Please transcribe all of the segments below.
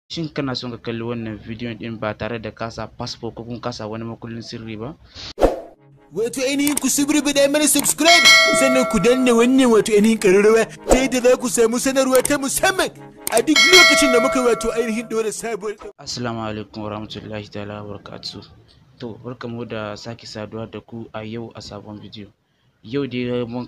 Shin kana son ka kalli wannan bidiyon din ba tare da kasa fasfo ko kuma kasa wani makullin sirri ba? Wato ainihin ku da mana subscribe sannan ku danna wannan wato ainihin ƙararrawa ta yadda za ku samu sanarwa ta musamman a duk lokacin da muka wato ainihin ɗora sabuwar. Assalamu alaikum warahmatullahi ta'ala wabarakatuh. To barkamu da sake saduwa da ku a yau a sabon bidiyo. Yau dai mun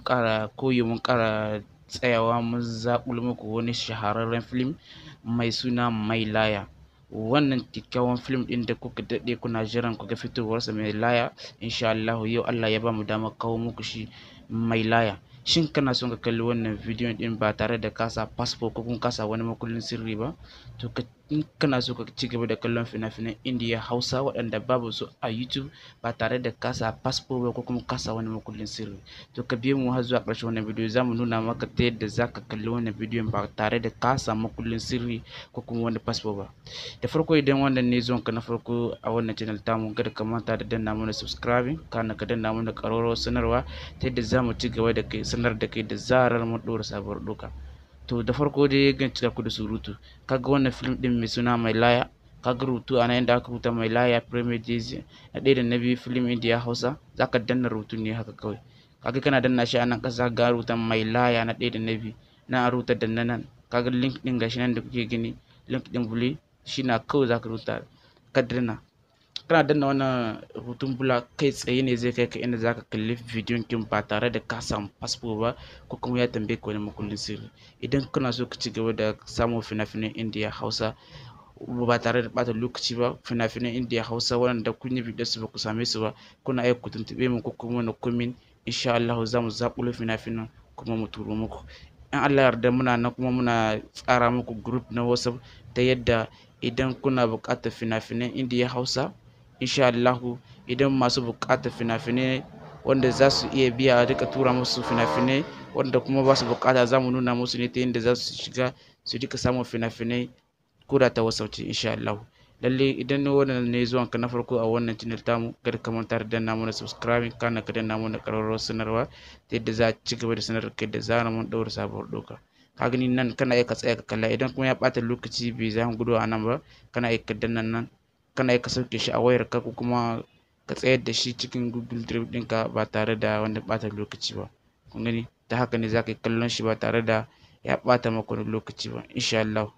ƙara tsayawa mun zaƙulo muku wani shahararren film mai suna Mai Laya. Wannan kyakkyawan film ɗin da kuka daɗe kuna jiran ku ga fitowarsa Mai Laya, insha Allah yau Allah ya bamu damar kawo muku shi Mai Laya. Shin kana son ka kalli wannan bidiyon din ba tare da kasa fasfo ko kuma kasa wani makullin sirri ba? To in kana so ka ci gaba da kallon fina-finan Indiya Hausa waɗanda babu su a YouTube ba tare da kasa fasfo ba ko kuma kasa wani makullin sirri, to ka biyo mu har zuwa ƙarshen wannan bidiyo. Za mu nuna maka ta yadda za ka kalli wannan bidiyon ba tare da kasa makullin sirri ko kuma wani fasfo ba. Da farko idan wannan ne zuwan ka na farko a wannan channel tamu, kada ka manta da danna mana subscribing, kana ka danna mana ƙararrawar sanarwa ta yadda za mu ci gaba da kai sanar da kai da zarar mun ɗora sabuwar doka. To da farko dai gan cika ku da surutu, kaga wannan film din mai suna Mai Laya, kaga rubutu a nan inda aka rubuta Mai Laya Premier Daisy na ɗaya da na biyu film India Hausa, zaka danna rubutu ne haka kawai. Kaga kana danna shi a nan ƙasa ga rubuta Mai Laya na ɗaya da na biyu, na rubuta danna nan, kaga link din gashi nan da kuke gani, link din bule shi na kawai zaka rubuta ka danna. Kana danna wannan rubutun bula kai tsaye ne zai kai ka inda zaka kalli bidiyon kin ba tare da ka samu fasfo ba ko kuma ya tambaye ka wani makullin sirri. Idan kana so ka ci gaba da samun fina-finan Indiya Hausa ba tare da ɓata lokaci ba, fina-finan Indiya Hausa waɗanda kun yi bidiyon su ba ku same su ba, kuna iya ku tuntuɓe mu ko kuma na comment, insha Allah za mu zaƙulo fina-finan kuma mu turo muku. In Allah yarda muna nan kuma muna tsara muku group na WhatsApp ta yadda idan kuna buƙatar fina-finan Indiya Hausa, insha Allahu idan masu buƙatar fina-finai wanda za su iya biya a rika tura musu fina-finai wanda kuma ba su buƙata, za mu nuna musu ne ta yadda za su shiga su rika samun fina-finai ko da ta wasauce insha Allahu. Lalle idan wannan ne zuwan ka na farko a wannan channel tamu, kada ka manta da danna mana subscribing, kana ka danna mana ƙararrawar sanarwa ta yadda za a ci gaba da sanar da kai da zarar mun ɗaura sabuwar doka. Ka gani nan kana iya ka tsaya ka kalla, idan kuma ya ɓata lokaci bai za gudu a nan ba, kana iya ka danna nan, kana iya ka sauke shi a wayarka ko kuma ka tsayar da shi cikin Google Drive ɗinka ba tare da wani ɓata lokaci ba. Kun gani ta haka ne za ka yi kallon shi ba tare da ya ɓata maka wani lokaci ba insha Allah.